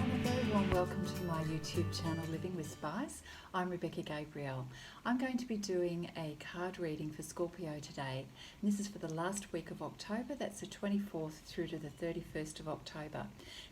And a very warm welcome to my YouTube channel Living with Spice. I'm Rebecca Gabriel. I'm going to be doing a card reading for Scorpio today. And this is for the last week of October. That's the 24th through to the 31st of October.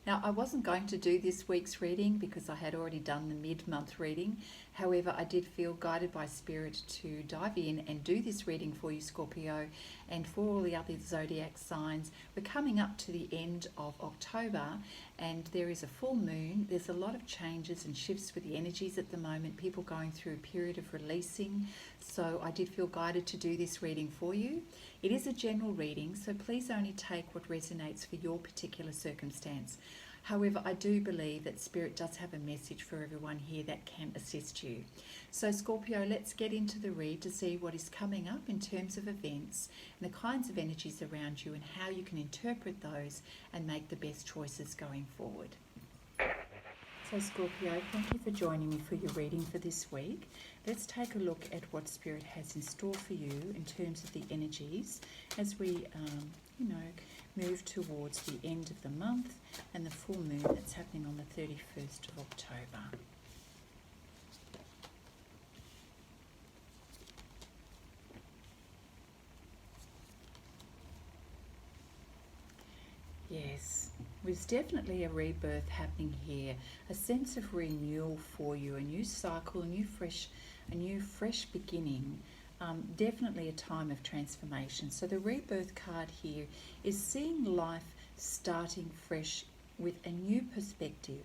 Now, I wasn't going to do this week's reading because I had already done the mid-month reading. However, I did feel guided by Spirit to dive in and do this reading for you, Scorpio, and for all the other zodiac signs. We're coming up to the end of October and there is a full moon. There's a lot of changes and shifts with the energies at the moment, people going through a period of releasing. So I did feel guided to do this reading for you. It is a general reading, so please only take what resonates for your particular circumstance. However, I do believe that Spirit does have a message for everyone here that can assist you. So Scorpio, let's get into the read to see what is coming up in terms of events and the kinds of energies around you and how you can interpret those and make the best choices going forward. So Scorpio, thank you for joining me for your reading for this week. Let's take a look at what Spirit has in store for you in terms of the energies as we, move towards the end of the month and the full moon that's happening on the 31st of October. Yes, there's definitely a rebirth happening here, a sense of renewal for you, a new cycle, a new fresh beginning. Definitely a time of transformation. So the rebirth card here is seeing life starting fresh with a new perspective.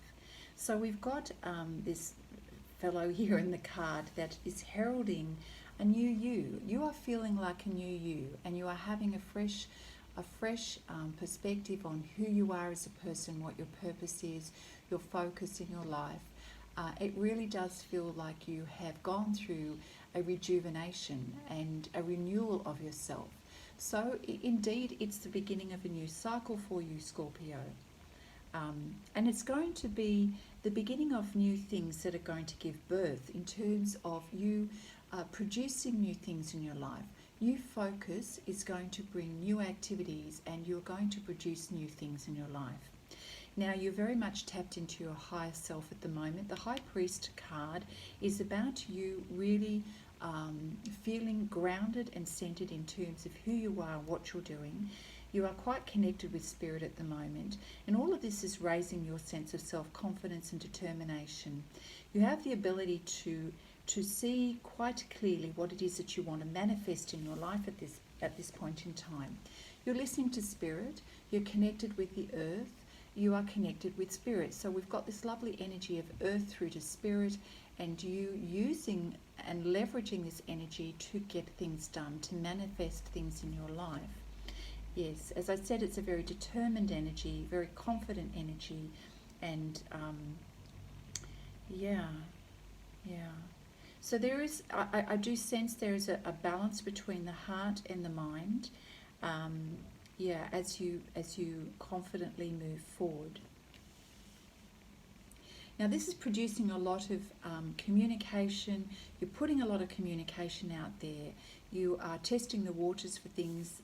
So we've got this fellow here in the card that is heralding a new you. You are feeling like a new you, and you are having a fresh perspective on who you are as a person, what your purpose is, your focus in your life. It really does feel like you have gone through a rejuvenation and a renewal of yourself. So indeed, it's the beginning of a new cycle for you, Scorpio. And it's going to be the beginning of new things that are going to give birth in terms of you producing new things in your life. New focus is going to bring new activities and you're going to produce new things in your life. Now, you're very much tapped into your higher self at the moment. The High Priest card is about you really feeling grounded and centered in terms of who you are, what you're doing. You are quite connected with Spirit at the moment, and all of this is raising your sense of self-confidence and determination. You have the ability to see quite clearly what it is that you want to manifest in your life at this point in time. You're listening to Spirit, you're connected with the earth, you are connected with Spirit. So we've got this lovely energy of earth through to Spirit, and you using and leveraging this energy to get things done, to manifest things in your life. Yes, as I said, it's a very determined energy, very confident energy, and so there is, I do sense there is a balance between the heart and the mind. As you confidently move forward. Now, this is producing a lot of communication. You're putting a lot of communication out there. You are testing the waters for things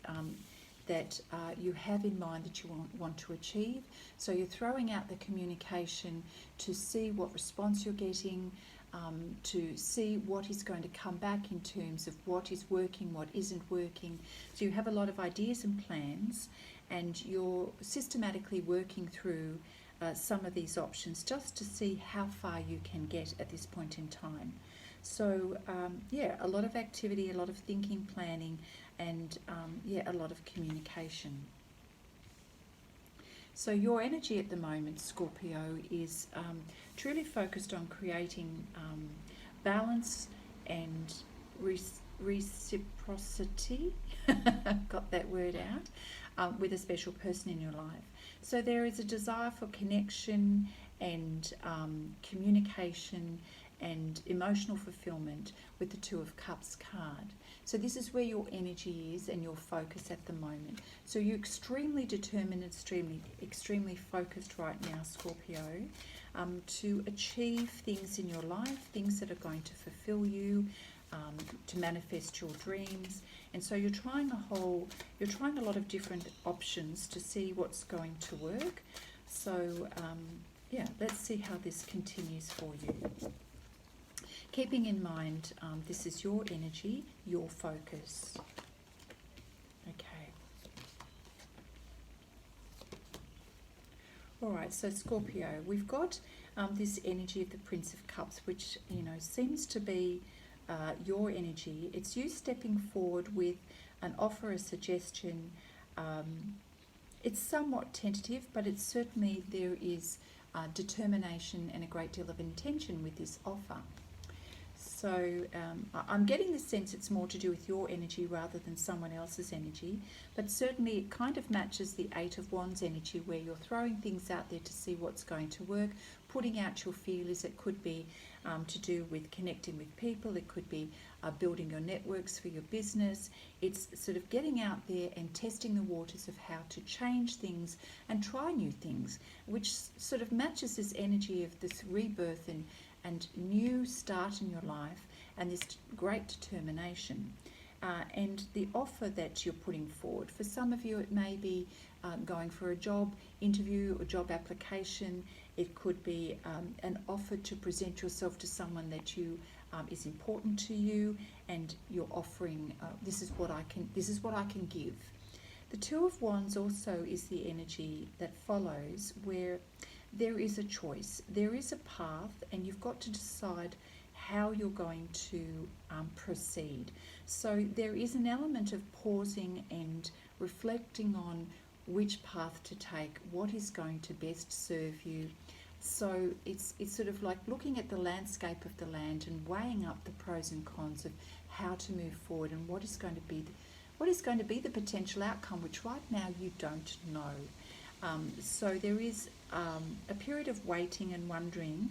that you have in mind that you want to achieve. So you're throwing out the communication to see what response you're getting, to see what is going to come back in terms of what is working, what isn't working. So you have a lot of ideas and plans, and you're systematically working through some of these options just to see how far you can get at this point in time. So a lot of activity, a lot of thinking, planning, and a lot of communication. So your energy at the moment, Scorpio, is truly focused on creating balance and reciprocity, got that word out, with a special person in your life. So there is a desire for connection and communication and emotional fulfillment with the Two of Cups card. So this is where your energy is and your focus at the moment. So you're extremely determined, extremely focused right now, Scorpio, to achieve things in your life, things that are going to fulfill you, to manifest your dreams. And so you're trying a lot of different options to see what's going to work. So yeah, let's see how this continues for you. Keeping in mind, this is your energy, your focus. Okay. All right, so Scorpio, we've got this energy of the Prince of Cups, which, seems to be your energy. It's you stepping forward with an offer, a suggestion. It's somewhat tentative, but it's certainly, there is determination and a great deal of intention with this offer. So I'm getting the sense it's more to do with your energy rather than someone else's energy, but certainly it kind of matches the Eight of Wands energy, where you're throwing things out there to see what's going to work, putting out your feelers. It could be to do with connecting with people. It could be building your networks for your business. It's sort of getting out there and testing the waters of how to change things and try new things, which sort of matches this energy of this rebirth and new start in your life, and this great determination. And the offer that you're putting forward, for some of you it may be going for a job interview or job application. It could be an offer to present yourself to someone that you is important to you, and you're offering this is what I can give. The Two of Wands also is the energy that follows, where there is a choice, there is a path, and you've got to decide how you're going to proceed. So there is an element of pausing and reflecting on which path to take, what is going to best serve you. So it's sort of like looking at the landscape of the land and weighing up the pros and cons of how to move forward, and what is going to be the potential outcome, which right now you don't know. So there is a period of waiting and wondering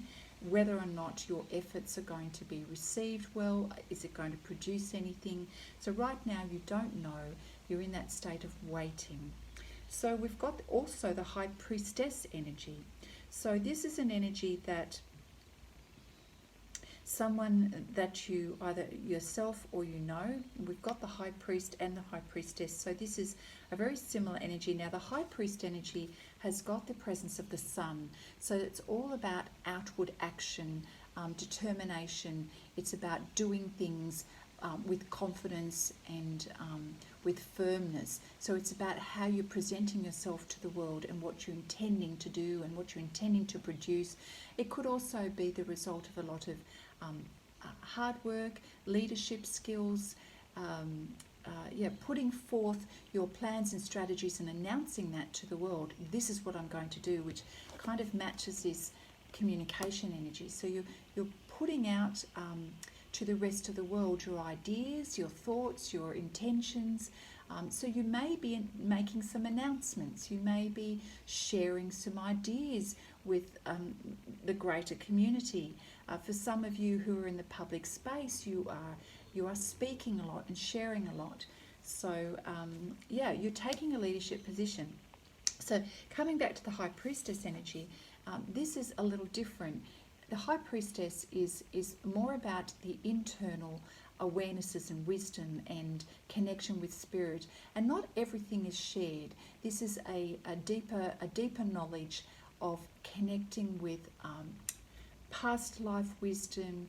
whether or not your efforts are going to be received well. Is it going to produce anything? So right now you don't know. You're in that state of waiting. So we've got also the High Priestess energy. So this is an energy that someone that you, either yourself or we've got the High Priest and the High Priestess. So this is a very similar energy. Now the High Priest energy has got the presence of the sun. So it's all about outward action, determination. It's about doing things with confidence and with firmness. So it's about how you're presenting yourself to the world and what you're intending to do and what you're intending to produce. It could also be the result of a lot of hard work, leadership skills, putting forth your plans and strategies and announcing that to the world. This is what I'm going to do, which kind of matches this communication energy. So you're putting out to the rest of the world your ideas, your thoughts, your intentions. So you may be making some announcements. You may be sharing some ideas with the greater community. For some of you who are in the public space, you are speaking a lot and sharing a lot. So you're taking a leadership position. So coming back to the High Priestess energy, this is a little different. The High Priestess is more about the internal awarenesses and wisdom and connection with spirit, and not everything is shared. This is a deeper knowledge of connecting with past life wisdom,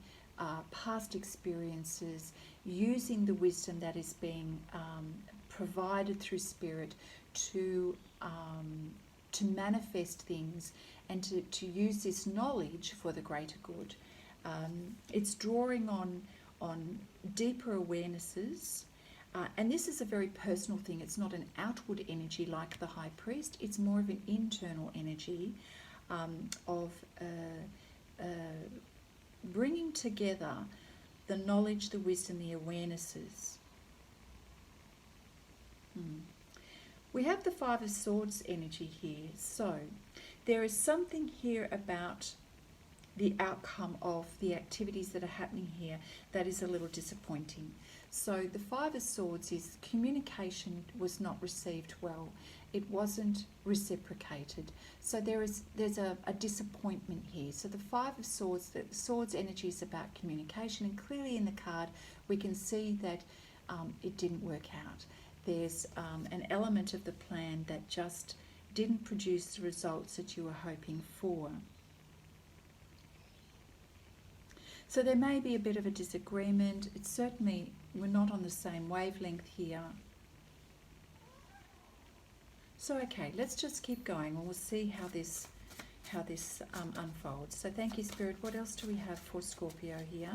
past experiences, using the wisdom that is being provided through spirit to manifest things, and to use this knowledge for the greater good. It's drawing on deeper awarenesses, and this is a very personal thing. It's not an outward energy like the High Priest. It's more of an internal energy of bringing together the knowledge, the wisdom, the awarenesses. We have the Five of Swords energy here. So there is something here about the outcome of the activities that are happening here that is a little disappointing. So the Five of Swords is communication was not received well. It wasn't reciprocated. So there's a disappointment here. So the Five of Swords, the Swords energy is about communication, and clearly in the card we can see that it didn't work out. There's an element of the plan that just didn't produce the results that you were hoping for. So there may be a bit of a disagreement. It's certainly, we're not on the same wavelength here. So okay, let's just keep going and we'll see how this unfolds. So thank you, Spirit. What else do we have for Scorpio here?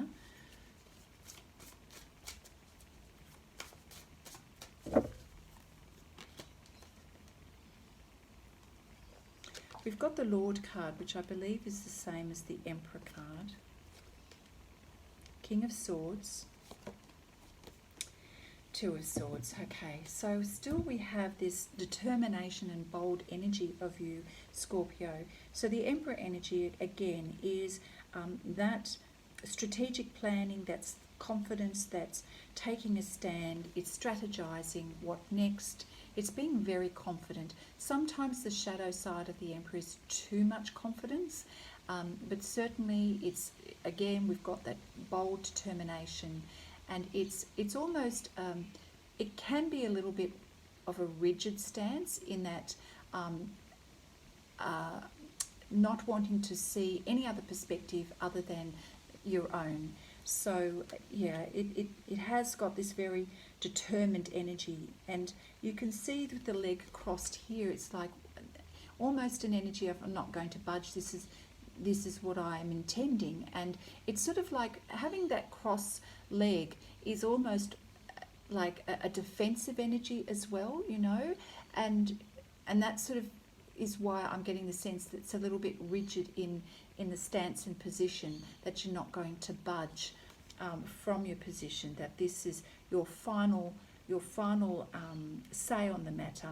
We've got the Lord card, which I believe is the same as the Emperor card. King of Swords. Two of Swords. Okay, so still we have this determination and bold energy of you, Scorpio. So the Emperor energy, again, is that strategic planning, that's confidence, that's taking a stand, it's strategizing what next, it's being very confident. Sometimes the shadow side of the Emperor is too much confidence, but certainly it's, again, we've got that bold determination. And it's almost, it can be a little bit of a rigid stance in that not wanting to see any other perspective other than your own. So yeah, it has got this very determined energy. And you can see with the leg crossed here, it's like almost an energy of, I'm not going to budge, this is what I am intending. And it's sort of like having that cross leg is almost like a defensive energy as well, you know, and that sort of is why I'm getting the sense that it's a little bit rigid in the stance and position, that you're not going to budge from your position, that this is your final say on the matter,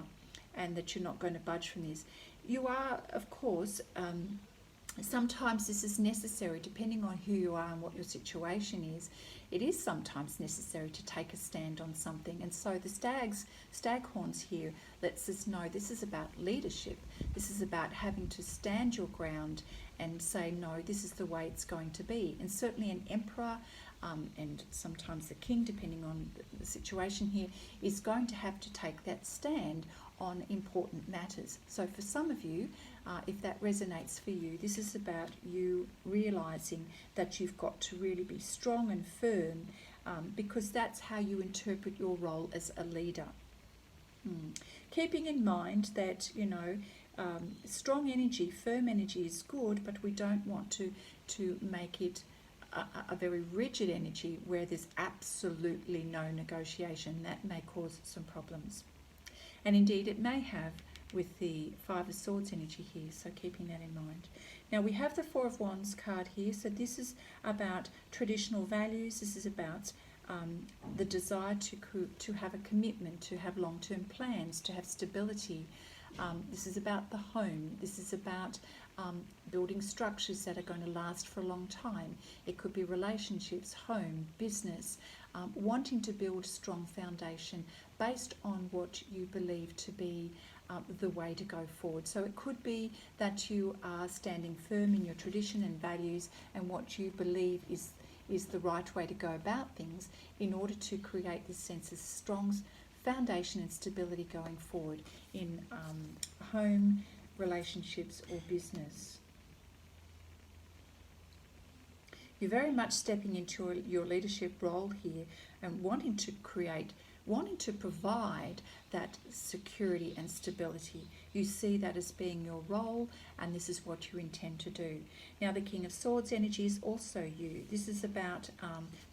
and that you're not going to budge from this. You are, of course, sometimes this is necessary, depending on who you are and what your situation is. It is sometimes necessary to take a stand on something. And so the stag horns here lets us know this is about leadership. This is about having to stand your ground and say, no, this is the way it's going to be. And certainly an emperor and sometimes the king, depending on the situation here, is going to have to take that stand on important matters. So for some of you, if that resonates for you, this is about you realizing that you've got to really be strong and firm, because that's how you interpret your role as a leader. Keeping in mind that, you know, strong energy, firm energy is good, but we don't want to make it a very rigid energy where there's absolutely no negotiation. That may cause some problems. And indeed it may have with the Five of Swords energy here, so keeping that in mind. Now we have the Four of Wands card here, so this is about traditional values. This is about the desire to have a commitment, to have long-term plans, to have stability. This is about the home. This is about building structures that are going to last for a long time. It could be relationships, home, business, wanting to build strong foundation based on what you believe to be the way to go forward. So it could be that you are standing firm in your tradition and values and what you believe is the right way to go about things in order to create this sense of strong foundation and stability going forward in home, relationships or business. You're very much stepping into your leadership role here and wanting to provide that security and stability. You see that as being your role, and this is what you intend to do. Now the King of Swords energy is also you. This is about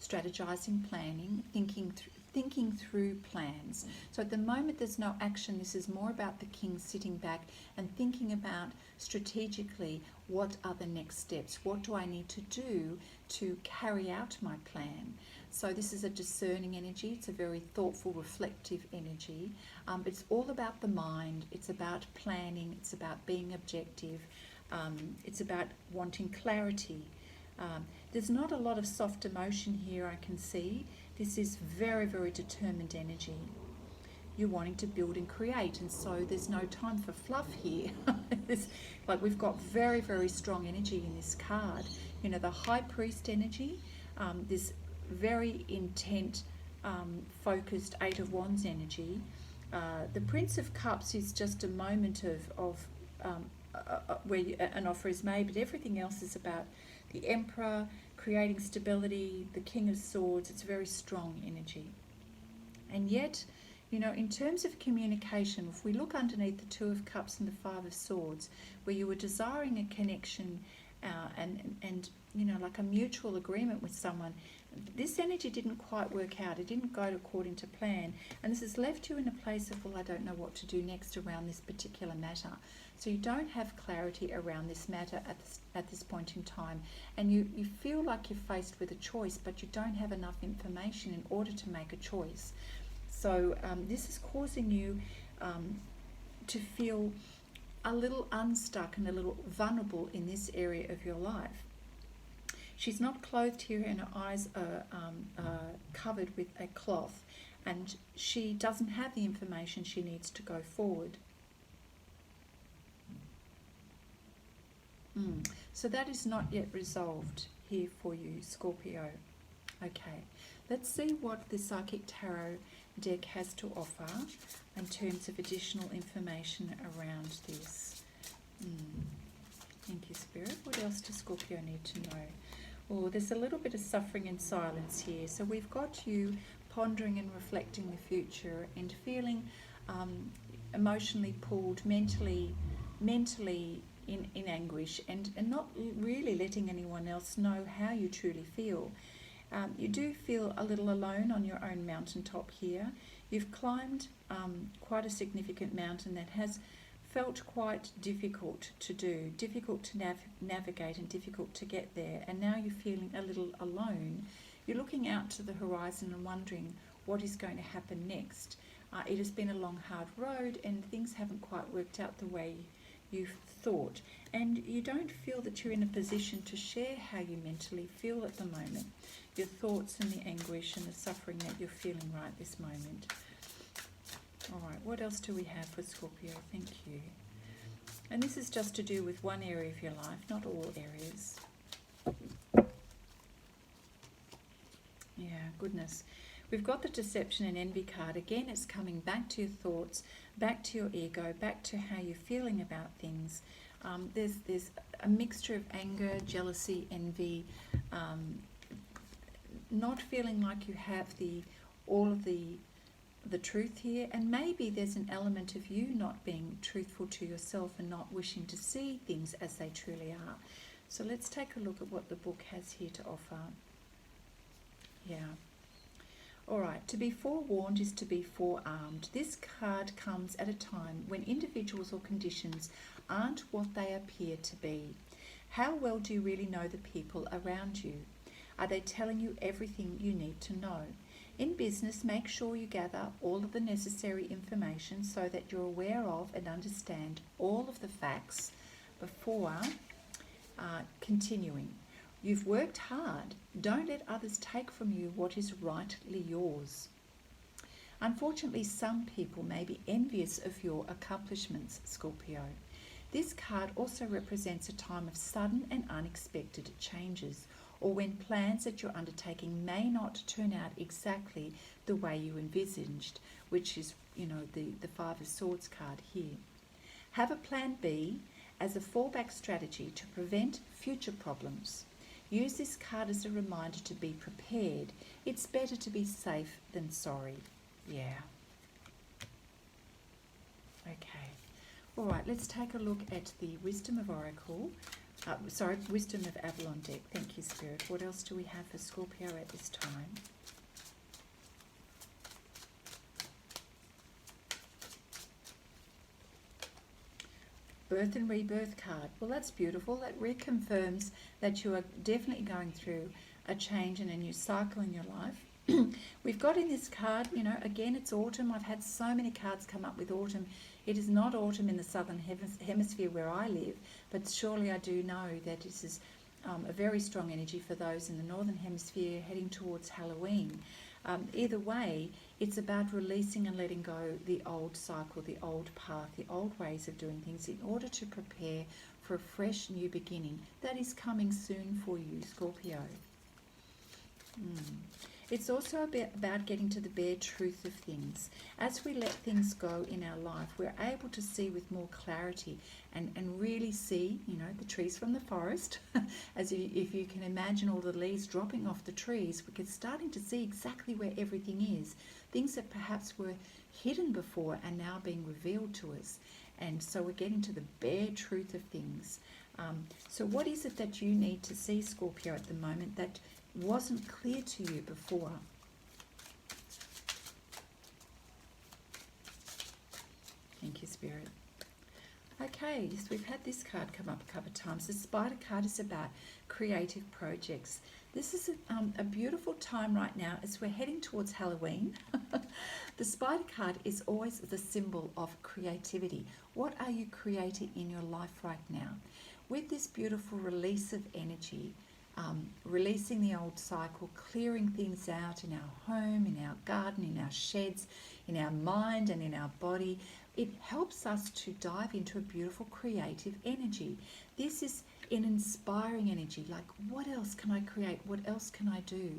strategizing, planning, thinking through plans. So at the moment there's no action. This is more about the king sitting back and thinking about strategically, what are the next steps? What do I need to do to carry out my plan? So this is a discerning energy. It's a very thoughtful, reflective energy. It's all about the mind. It's about planning. It's about being objective. It's about wanting clarity. There's not a lot of soft emotion here, I can see. This is very, very determined energy. You're wanting to build and create, and so there's no time for fluff here. Like we've got very, very strong energy in this card. You know, the High Priest energy, this very intent, focused Eight of Wands energy. The Prince of Cups is just a moment of where an offer is made, but everything else is about the Emperor, creating stability, the King of Swords. It's a very strong energy. And yet, you know, in terms of communication, if we look underneath the Two of Cups and the Five of Swords, where you were desiring a connection and you know, like a mutual agreement with someone, this energy didn't quite work out. It didn't go according to plan. And this has left you in a place of, well, I don't know what to do next around this particular matter. So you don't have clarity around this matter at this point in time. And you feel like you're faced with a choice, but you don't have enough information in order to make a choice. So this is causing you to feel a little unstuck and a little vulnerable in this area of your life. She's not clothed here and her eyes are covered with a cloth, and she doesn't have the information she needs to go forward. So that is not yet resolved here for you, Scorpio. Okay, let's see what the Psychic Tarot deck has to offer in terms of additional information around this. Thank you, Spirit. What else does Scorpio need to know? Oh, there's a little bit of suffering and silence here. So we've got you pondering and reflecting the future and feeling emotionally pulled, mentally in anguish, and not really letting anyone else know how you truly feel. You do feel a little alone on your own mountaintop here. You've climbed quite a significant mountain that has felt quite difficult to do, difficult to navigate and difficult to get there, and now you're feeling a little alone. You're looking out to the horizon and wondering what is going to happen next. It has been a long, hard road, and things haven't quite worked out the way you thought, and you don't feel that you're in a position to share how you mentally feel at the moment, your thoughts and the anguish and the suffering that you're feeling right this moment. All right, what else do we have for Scorpio? Thank you. And this is just to do with one area of your life, not all areas. Yeah, goodness. We've got the Deception and Envy card. Again, it's coming back to your thoughts, back to your ego, back to how you're feeling about things. There's a mixture of anger, jealousy, envy, not feeling like you have all of the truth here, and maybe there's an element of you not being truthful to yourself and not wishing to see things as they truly are. So let's take a look at what the book has here to offer. Yeah. All right, to be forewarned is to be forearmed. This card comes at a time when individuals or conditions aren't what they appear to be. How well do you really know the people around you? Are they telling you everything you need to know? In business, make sure you gather all of the necessary information so that you're aware of and understand all of the facts before continuing. You've worked hard. Don't let others take from you what is rightly yours. Unfortunately, some people may be envious of your accomplishments, Scorpio. This card also represents a time of sudden and unexpected changes, or when plans that you're undertaking may not turn out exactly the way you envisaged, which is, you know, the Five of Swords card here. Have a plan B as a fallback strategy to prevent future problems. Use this card as a reminder to be prepared. It's better to be safe than sorry. Yeah. Okay. All right, let's take a look at the Wisdom of Oracle. Wisdom of Avalon deck. Thank you, Spirit. What else do we have for Scorpio at this time? Birth and Rebirth card. Well, that's beautiful. That reconfirms that you are definitely going through a change and a new cycle in your life. We've got in this card, you know, again, it's autumn. I've had so many cards come up with autumn. It is not autumn in the southern hemisphere where I live, but surely I do know that this is a very strong energy for those in the northern hemisphere heading towards Halloween. Either way, it's about releasing and letting go the old cycle, the old path, the old ways of doing things in order to prepare for a fresh new beginning that is coming soon for you, Scorpio. It's also a bit about getting to the bare truth of things. As we let things go in our life, we're able to see with more clarity and really see, the trees from the forest. If you can imagine all the leaves dropping off the trees, we're starting to see exactly where everything is. Things that perhaps were hidden before are now being revealed to us. And so we're getting to the bare truth of things. So what is it that you need to see, Scorpio, at the moment that wasn't clear to you before? Thank you, Spirit. Okay, yes, we've had this card come up a couple of times. The Spider card is about creative projects. This is a beautiful time right now as we're heading towards Halloween. The Spider card is always the symbol of creativity. What are you creating in your life right now? With this beautiful release of energy, releasing the old cycle, clearing things out in our home, in our garden, in our sheds, in our mind and in our body, it helps us to dive into a beautiful creative energy. This is an inspiring energy, like what else can I create? What else can I do?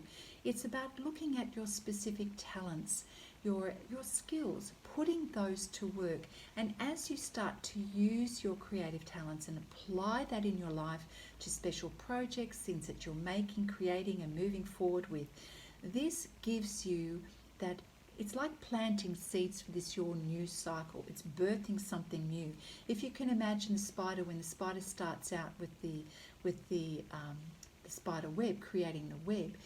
It's about looking at your specific talents, your skills, putting those to work. And as you start to use your creative talents and apply that in your life to special projects, things that you're making, creating and moving forward with, this gives you that. It's like planting seeds for this your new cycle. It's birthing something new. If you can imagine a spider, when the spider starts out with the spider web, creating the web,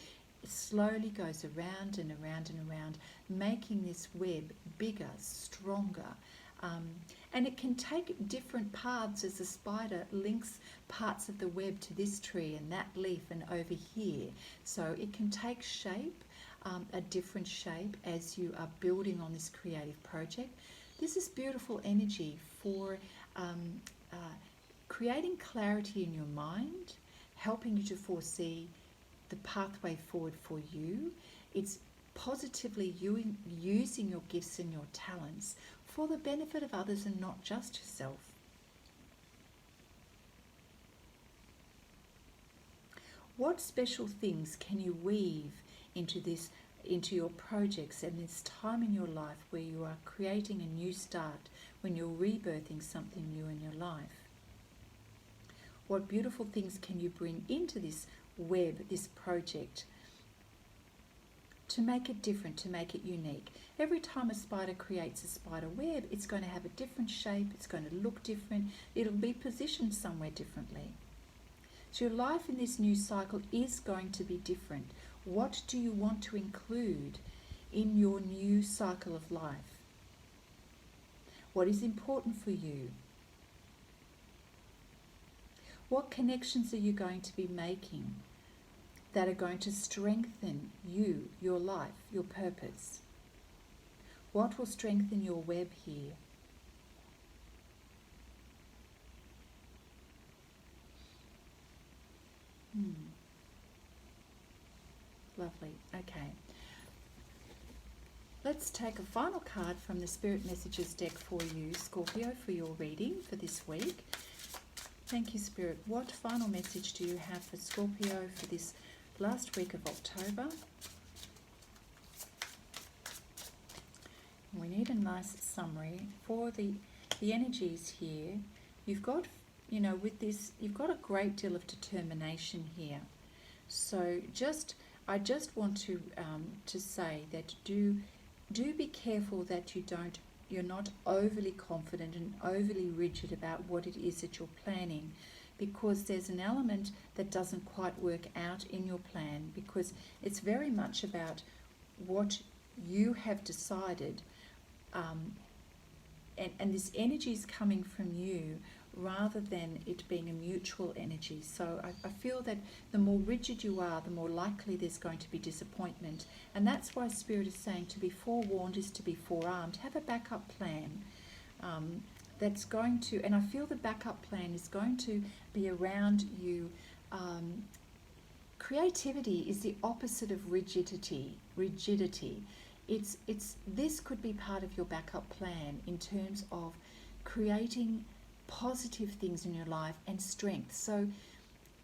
it slowly goes around and around and around, making this web bigger, stronger. And it can take different paths as the spider links parts of the web to this tree and that leaf and over here. So it can take shape, a different shape as you are building on this creative project. This is beautiful energy for creating clarity in your mind, helping you to foresee the pathway forward for you. It's positively using your gifts and your talents for the benefit of others and not just yourself. What special things can you weave into your projects and this time in your life where you are creating a new start, when you're rebirthing something new in your life? What beautiful things can you bring into this web, this project, to make it different, to make it unique? Every time a spider creates a spider web, it's going to have a different shape, it's going to look different, it'll be positioned somewhere differently. So your life in this new cycle is going to be different. What do you want to include in your new cycle of life? What is important for you? What connections are you going to be making that are going to strengthen you, your life, your purpose? What will strengthen your web here? Lovely. Okay. Let's take a final card from the Spirit Messages deck for you, Scorpio, for your reading for this week. Thank you, Spirit. What final message do you have for Scorpio for this last week of October? We need a nice summary for the energies here. You've got, with this, you've got a great deal of determination here. So I just want to say that do be careful that you're not overly confident and overly rigid about what it is that you're planning, because there's an element that doesn't quite work out in your plan, because it's very much about what you have decided, and this energy is coming from you rather than it being a mutual energy. So I feel that the more rigid you are, the more likely there's going to be disappointment. And that's why Spirit is saying to be forewarned is to be forearmed. Have a backup plan that's going to, and I feel the backup plan is going to be around you. Creativity is the opposite of rigidity. This could be part of your backup plan in terms of creating positive things in your life and strength. So,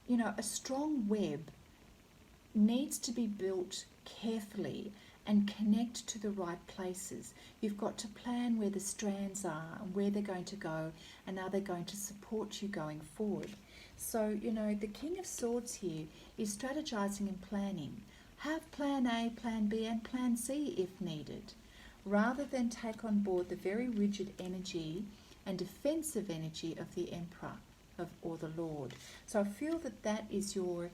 a strong web needs to be built carefully and connect to the right places. You've got to plan where the strands are and where they're going to go, and are they going to support you going forward. So, the King of Swords here is strategizing and planning. Have plan A, plan B, and plan C if needed, rather than take on board the very rigid energy and defensive energy of the Emperor or the Lord. So I feel that is your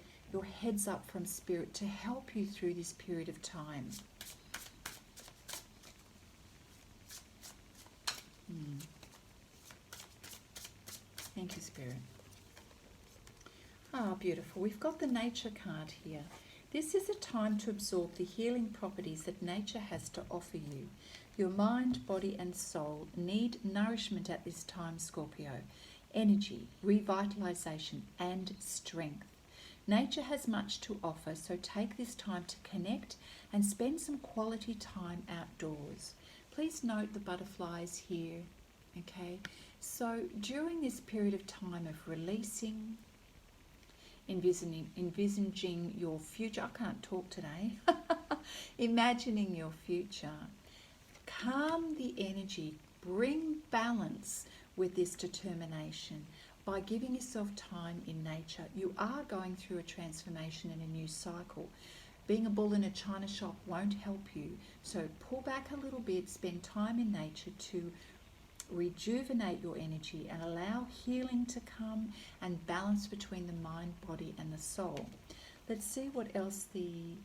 heads up from Spirit to help you through this period of time. Thank you, Spirit. Ah, beautiful. We've got the nature card here. This is a time to absorb the healing properties that nature has to offer you. Your mind, body and soul need nourishment at this time, Scorpio. Energy, revitalization and strength. Nature has much to offer, so take this time to connect and spend some quality time outdoors. Please note the butterflies here, okay? So during this period of time of releasing, envisaging your future, I can't talk today, imagining your future, calm the energy, bring balance with this determination. By giving yourself time in nature, you are going through a transformation and a new cycle. Being a bull in a china shop won't help you. So pull back a little bit, spend time in nature to rejuvenate your energy and allow healing to come and balance between the mind, body and the soul. Let's see what else the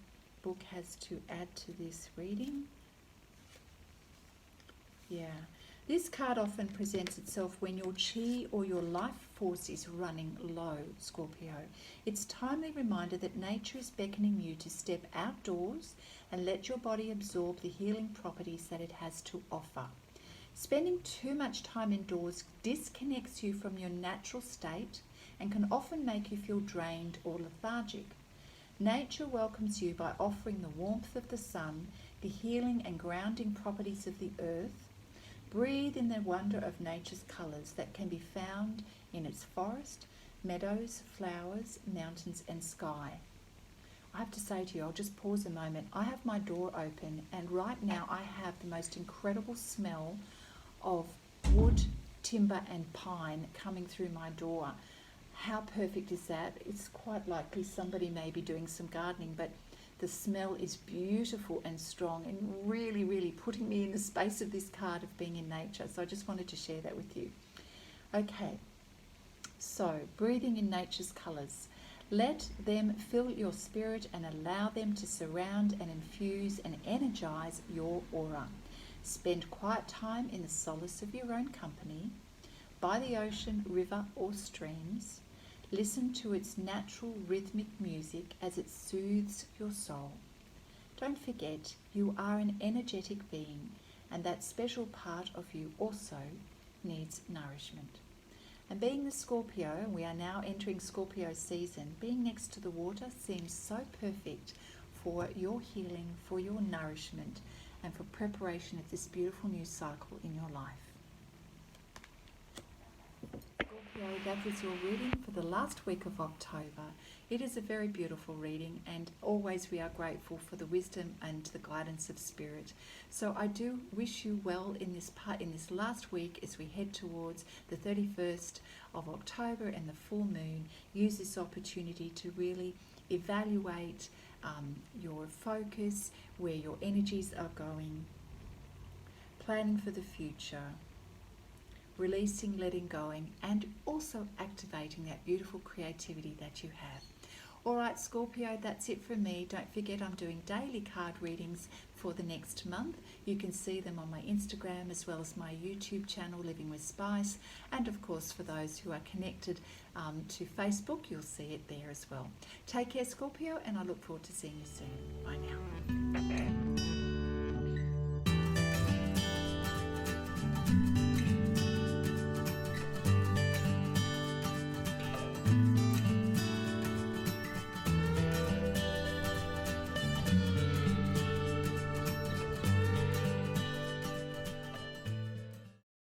book has to add to this reading. Yeah. This card often presents itself when your chi or your life force is running low, Scorpio. It's a timely reminder that nature is beckoning you to step outdoors and let your body absorb the healing properties that it has to offer. Spending too much time indoors disconnects you from your natural state and can often make you feel drained or lethargic. Nature welcomes you by offering the warmth of the sun, the healing and grounding properties of the earth. Breathe in the wonder of nature's colours that can be found in its forest, meadows, flowers, mountains and sky. I have to say to you, I'll just pause a moment. I have my door open and right now I have the most incredible smell of wood, timber and pine coming through my door. How perfect is that? It's quite likely somebody may be doing some gardening, but the smell is beautiful and strong and really, really putting me in the space of this card of being in nature. So I just wanted to share that with you. Okay, so breathing in nature's colours. Let them fill your spirit and allow them to surround and infuse and energize your aura. Spend quiet time in the solace of your own company, by the ocean, river or streams. Listen to its natural rhythmic music as it soothes your soul. Don't forget, you are an energetic being, and that special part of you also needs nourishment. And being the Scorpio, we are now entering Scorpio season, being next to the water seems so perfect for your healing, for your nourishment, and for preparation of this beautiful new cycle in your life. Scorpio, that was your reading for the last week of October. It is a very beautiful reading, and always we are grateful for the wisdom and the guidance of Spirit. So I do wish you well in this last week as we head towards the 31st of October and the full moon. Use this opportunity to really evaluate your focus, where your energies are going, planning for the future, releasing, letting going, and also activating that beautiful creativity that you have. All right, Scorpio, that's it from me. Don't forget I'm doing daily card readings for the next month. You can see them on my Instagram as well as my YouTube channel, Living with Spice. And of course, for those who are connected to Facebook, you'll see it there as well. Take care, Scorpio, and I look forward to seeing you soon. Bye now.